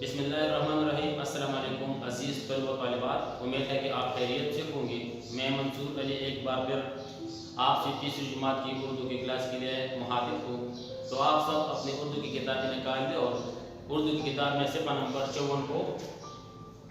بسم اللہ الرحمن الرحیم۔ السلام علیکم عزیز طلبہ و طالبات، امید ہے کہ آپ خیریت سے ہوں گے۔ میں منصور علی ایک بار پھر آپ سے تیسری جماعت کی اردو کی کلاس کے لیے مخاطب ہوں، تو آپ سب اپنی اردو کی کتابیں نکال دیں اور اردو کی کتاب میں صفحہ نمبر 54 کو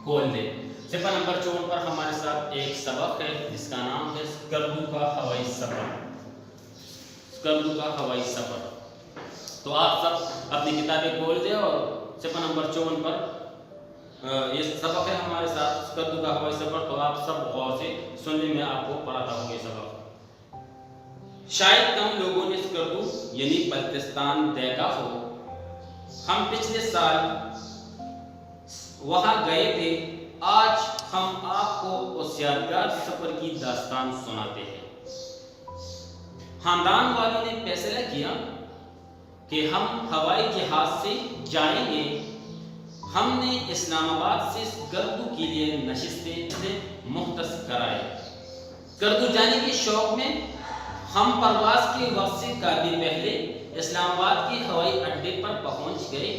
کھول دیں۔ صفحہ نمبر 54 پر ہمارے ساتھ ایک سبق ہے جس کا نام ہے اسکردو کا ہوائی سفر۔ اسکردو کا ہوائی سفر۔ تو آپ سب اپنی کتابیں کھول دیں اور صفحہ نمبر 54 پر یہ سبق ہے ہمارے ساتھ اسکردو کا ہوائی سفر۔ تو آپ سب غور سے سننے میں آپ کو پڑھاتا ہوں یہ سبق۔ شاید کم لوگوں نے اسکردو یعنی بلتستان دیکھا ہو۔ ہم پچھلے سال وہاں گئے تھے۔ آج ہم آپ کو اس یادگار سفر کی داستان سناتے ہیں۔ خاندان والوں نے فیصلہ کیا کہ ہم ہوائی جہاز سے جائیں گے۔ ہم نے اسلام آباد سے اسکردو کے لیے نشستیں مختص کرائے۔ اسکردو جانے کے شوق میں ہم پرواز کے وقت سے کافی پہلے اسلام آباد کے ہوائی اڈے پر پہنچ گئے۔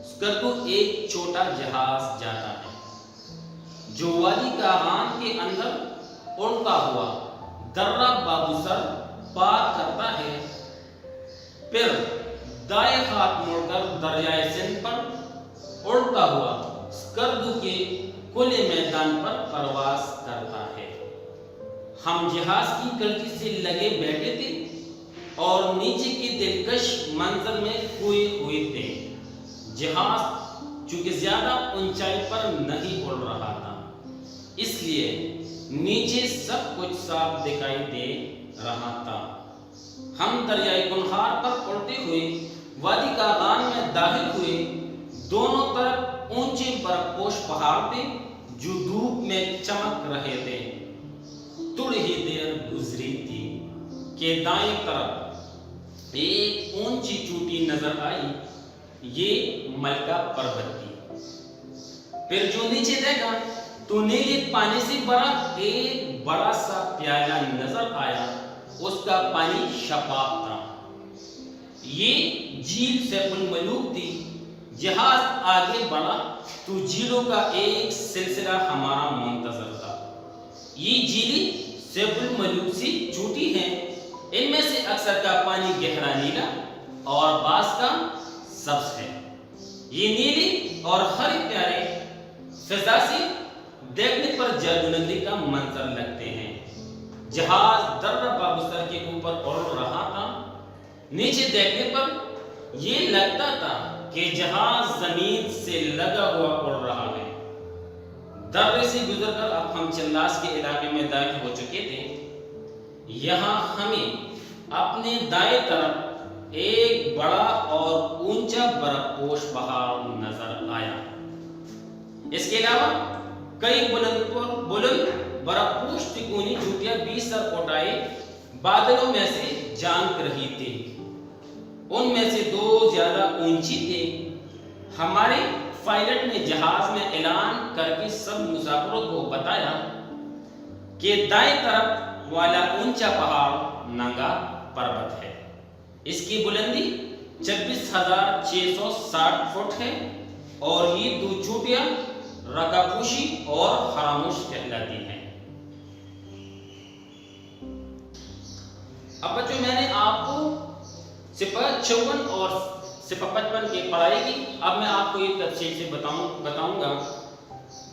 اسکردو ایک چھوٹا جہاز جاتا ہے جو وادی کاغان کے اندر اڑتا ہوا درہ بابوسر پار کرتا ہے، پھر دائیں ہاتھ موڑ کر دریائے سندھ پر اڑتا ہوا اسکردو کے کھلے میدان پر پرواز کرتا ہے۔ ہم جہاز کی کلکی سے لگے بیٹھے تھے اور نیچے کے دلکش منظر میں کھوئے ہوئے تھے۔ جہاز چونکہ زیادہ اونچائی پر نہیں اڑ رہا تھا، اس لیے نیچے سب کچھ صاف دکھائی دے رہا تھا۔ ہم دریائے کنہار پر اڑتے ہوئے وادی کاغان میں داخل ہوئے۔ دونوں طرف اونچے برف پوش پہاڑ تھے جو دھوپ میں چمک رہے تھے۔ تھوڑی ہی دیر گزری تھی کہ دائیں طرف ایک اونچی چوٹی نظر آئی۔ یہ ملکہ پروت تھی۔ پھر جو نیچے دیکھا تو نیلے پانی سے بھرا ایک بڑا سا پیالہ نظر آیا۔ اس کا پانی شفاف تھا۔ یہ جھیل سیف الملوک تھی۔ جہاز آگے بڑھا تو جھیلوں کا ایک سلسلہ ہمارا منتظر تھا۔ یہ جھیلیں سیف الملوک سے چھوٹی ہیں۔ ان میں سے اکثر کا پانی گہرا نیلا اور بعض کا سبز ہے۔ یہ نیلی اور ہرے پیارے فضا سے دیکھنے پر جادو نگری کا منظر لگتے ہیں۔ جہاز درہ بابوسر کے اوپر اڑ رہا تھا۔ نیچے دیکھنے پر یہ لگتا تھا کہ جہاز زمین سے لگا ہوا اڑ رہا ہے۔ درے سے گزر کر اب ہم چلاس کے علاقے میں داخل ہو چکے تھے۔ یہاں ہمیں اپنے دائیں طرف ایک بڑا اور اونچا برف پوش پہاڑ نظر آیا۔ اس کے علاوہ کئی بلند برف پوش تکونی چوٹیاں بھی سر اٹھائے بادلوں میں سے جھانک رہی تھی۔ ان میں سے دو زیادہ اونچی تھے۔ ہمارے پائلٹ نے جہاز میں اعلان کر کے سب مسافروں کو بتایا کہ دائیں طرف والا اونچا پہاڑ ننگا پروت ہے۔ اس کی بلندی 26,660 فٹ ہے اور یہ دو چوٹیاں رکاپوشی اور خراموش کہلاتی ہیں۔ اب بچوں، میں نے آپ کو صفحہ 54 اور صفحہ 55 کی پڑھائی کی۔ اب میں آپ کو یہ تفصیل سے بتاؤں گا۔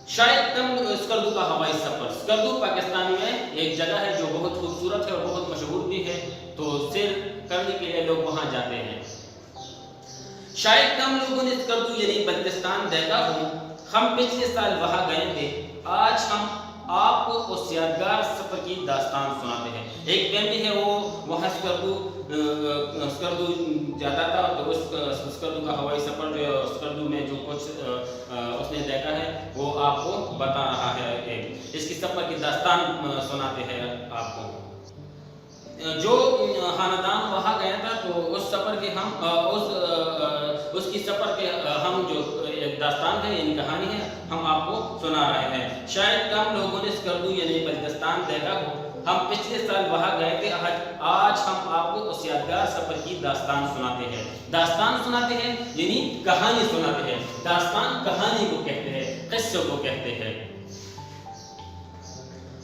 شاید کم اسکردو کا ہوائی سفر۔ اسکردو پاکستان میں ایک جگہ ہے جو بہت خوبصورت ہے اور بہت مشہور بھی ہے، تو سیر کرنے کے لیے لوگ وہاں جاتے ہیں۔ شاید کم لوگوں نے اسکردو یعنی بلتستان دیکھا ہو۔ ہم پچھلے سال وہاں گئے تھے۔ آج ہم آپ کو اس یادگار سفر کی داستان سناتے ہیں۔ ایک فیملی ہے، وہ وہاں اسکردو جاتا تھا، تو اس اسکردو کا ہوائی سفر جو اسکردو میں جو کچھ اس نے دیکھا ہے وہ آپ کو بتا رہا ہے۔ اس کی سفر کی داستان سناتے ہیں آپ کو۔ جو خاندان وہاں گیا تھا تو اس سفر کے ہم جو ایک داستان ہے یعنی کہانی ہے، ہم آپ کو سنا رہے ہیں۔ شاید کم لوگوں نے اسکردو یعنی بلتستان دیکھا ہو۔ ہم پچھلے سال وہاں گئے تھے، آج ہم آپ کو اس یادگار سفر کی داستان سناتے ہیں۔ داستان سناتے ہیں یعنی کہانی سناتے ہیں۔ داستان کہانی کو کہتے ہیں، قصوں کو کہتے ہیں۔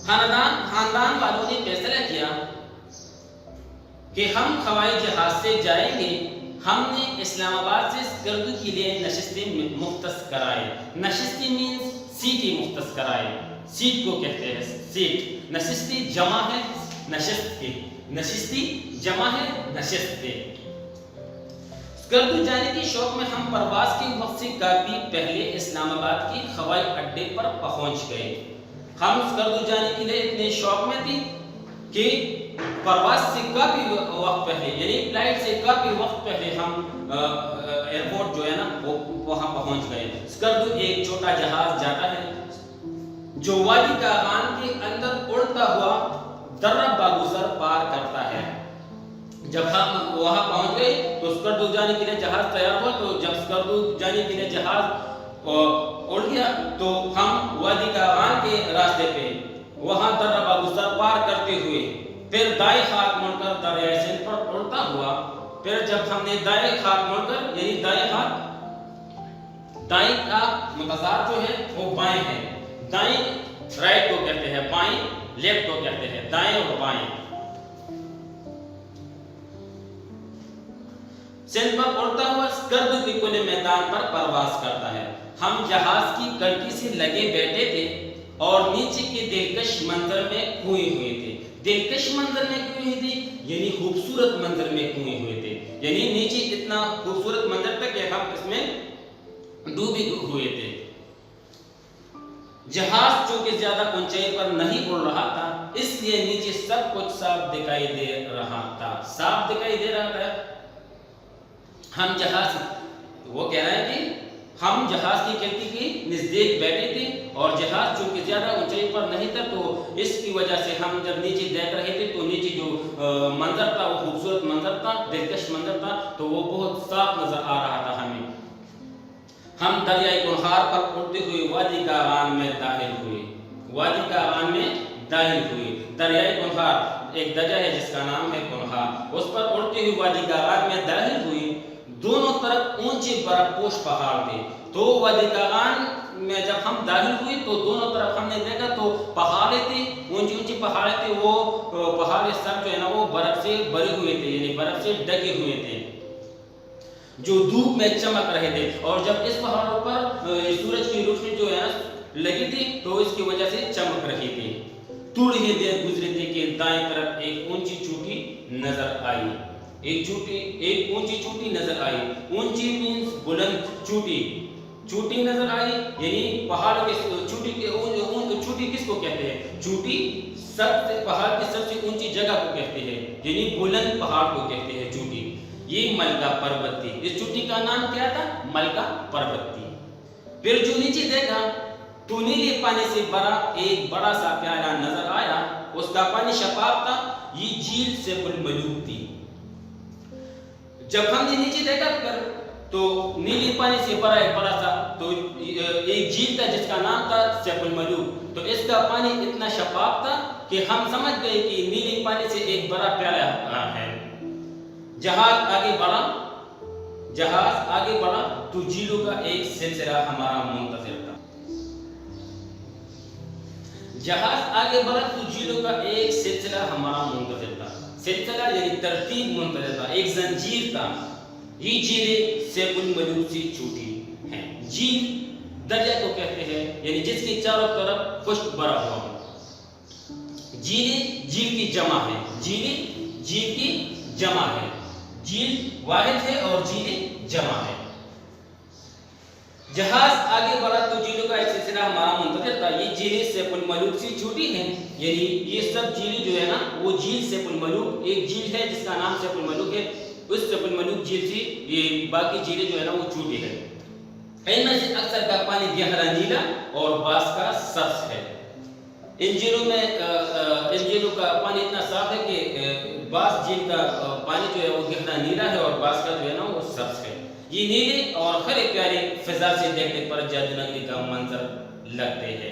خاندان والوں نے فیصلہ کیا کہ ہم ہوائی جہاز سے جائیں گے۔ ہم نے اسلام آباد سے اسکردو کے لیے نشستیں مختص کرائے۔ نشستیں مینز سیٹیں مختص کرائے۔ سیٹ کو کہتے ہیں سیٹ۔ نشستی جمع ہے نشست کی، نشستی جمع ہے نشست کے۔ اسکردو جانے کے شوق میں ہم پرواز کے وقت سے کافی پہلے اسلام آباد کے ہوائی اڈے پر پہنچ گئے۔ ہم اسکردو جانے کے لیے اتنے شوق میں تھے کہ پرواز سے کافی وقت پہلے یعنی فلائٹ سے کافی وقت پہلے ہم ایئرپورٹ جو ہے نا وہ وہاں پہنچ گئے۔ اسکردو ایک چھوٹا جہاز جاتا ہے جو وادی کاغان کے اندر اڑتا ہوا درہ باگوسر پار کرتا ہے۔ جب ہم وہاں پہنچ گئے تو اسکردو جانے کے لیے جہاز تیار ہوا، تو جب اسکردو جانے کے لیے جہاز اڑ گیا تو ہم وادی کاغان کے راستے پہ وہاں درہ باگوسر پار کرتے ہوئے پھر دائیں ہاتھ مڑ کر دریائے سندھ پر اڑتا ہوا۔ پھر جب ہم نے دائیں ہاتھ مڑ کر یعنی دائیں ہاتھ، دائیں کا متضاد جو ہے وہ بائیں ہے، دائیں رائٹ کو کہتے ہیں، بائیں لیفٹ کو کہتے ہیں، دائیں اور بائیں۔ سندھ پر اڑتا ہوا اسکردو کے کھلے میدان پر پرواز کرتا ہے۔ ہم جہاز کی کڑکی سے لگے بیٹھے تھے اور نیچے کے دلکش منظر میں کھوئے ہوئے تھے۔ دلکش منظر میں کھوئے ہوئے تھے یعنی خوبصورت منظر میں کھوئے ہوئے تھے، یعنی نیچے اتنا خوبصورت منظر تھا کہ ہم اس میں ڈوبے ہوئے تھے۔ جہاز چونکہ زیادہ اونچائی پر نہیں اڑ رہا تھا اس لیے نیچے سب کچھ صاف دکھائی دے رہا تھا، صاف دکھائی دے رہا تھا۔ ہم جہاز، وہ کہہ رہے ہیں کہ ہم جہاز کی کھڑکی کے نزدیک بیٹھے تھے اور جہاز چونکہ زیادہ اونچائی پر نہیں تھا تو اس کی وجہ سے ہم جب نیچے دیکھ رہے تھے تو نیچے جو منظر تھا وہ خوبصورت منظر تھا، دلکش منظر تھا، تو وہ بہت صاف نظر آ رہا تھا ہمیں۔ ہم دریائے کنہار پر اڑتے ہوئے وادی کاغان میں داخل ہوئے۔ وادی کاغان میں داخل ہوئے۔ دریائے کنہار ایک دریا ہے جس کا نام ہے کنہار، اس پر اڑتے ہوئے وادی کاغان میں داخل ہوئے۔ دونوں طرف اونچے برف پوش پہاڑ تھے، تو وادی کاغان میں جب ہم داخل ہوئے تو دونوں طرف ہم نے دیکھا تو پہاڑیں تھے، اونچی اونچی پہاڑیں تھے، وہ پہاڑیں سب جو ہے نا وہ برف سے بھرے ہوئے تھے یعنی برف سے ڈھکے ہوئے تھے جو دھوپ میں چمک رہے تھے۔ اور جب اس پہاڑوں پر سورج کی روشنی جو ہے نا لگی تھی تو اس کی وجہ سے چمک رہی تھی۔ تھوڑی ہی دیر گزری تھی کہ دائیں طرف ایک اونچی چوٹی نظر آئی، ایک اونچی چوٹی نظر آئی۔ اونچی مینز بلند، چوٹی نظر آئی یعنی پہاڑ کے چوٹی کس کو کہتے ہیں؟ چوٹی سب سے پہاڑ کی سب سے اونچی جگہ کو کہتے ہیں یعنی بلند پہاڑ کو کہتے ہیں چوٹی۔ یہ ملکہ پروت تھی، اس چوٹی کا نام کیا تھا؟ ملکہ پروت تھی۔ پھر جو نیچے دیکھا تو نیلے پانی سے بھرا ایک بڑا سا پیالہ نظر آیا، اس کا پانی شفاف تھا، یہ جھیل سیف الملوک تھی۔ جب ہم نے نیچے دیکھا پھر تو نیلے پانی سے بھرا ایک بڑا سا تو ایک جھیل تھا جس کا نام تھا سیف الملوک، تو اس کا پانی اتنا شفاف تھا کہ ہم سمجھ گئے کہ نیلے پانی سے ایک بڑا پیالہ ہے۔ جہاز آگے بڑھا تو جھیلوں کا ایک سلسلہ ہمارا منتظر تھا۔ جہاز آگے بڑھا تو جھیلوں کا ایک سلسلہ ہمارا منتظر تھا۔ سلسلہ یعنی ترتیب منتظر تھا، ایک زنجیر تھا۔ یہ جھیلیں سیف الملوک سے چھوٹی ہیں۔ جھیل دریا کو کہتے ہیں یعنی جس کے چاروں طرف خشک بھرا ہوا ہو۔ جھیلیں جھیل کی جمع ہے، جھیلیں جھیل کی جمع ہے، جھیل واحد ہے اور جھیلیں جمع ہے۔ جہاز آگے بڑھا تو جھیلوں کا ایک سلسلہ ہمارا منتظر تھا۔ یہ جھیلیں سیف الملوک سے چھوٹی ہیں یعنی یہ سب جھیلیں جو ہے نا وہ جھیل سیف الملوک، ایک جھیل ہے جس کا نام سیف الملوک ہے، اس سیف الملوک جھیل سے یہ باقی جھیلیں جو ہے نا وہ چھوٹی ہے۔ ان میں سے اکثر کا پانی گہرا نیلا اور بعض کا سبز ہے۔ ان جھیلوں کا پانی اتنا صاف ہے کہ بعض جھیل کا پانی جو ہے وہ گہرا نیلا ہے اور بعض کا جو ہے نا وہ سبز ہے۔ یہ نیلے اور ہرے پیارے فضا سے دیکھنے پر جادو نگری کا منظر لگتے ہیں۔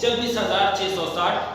24,660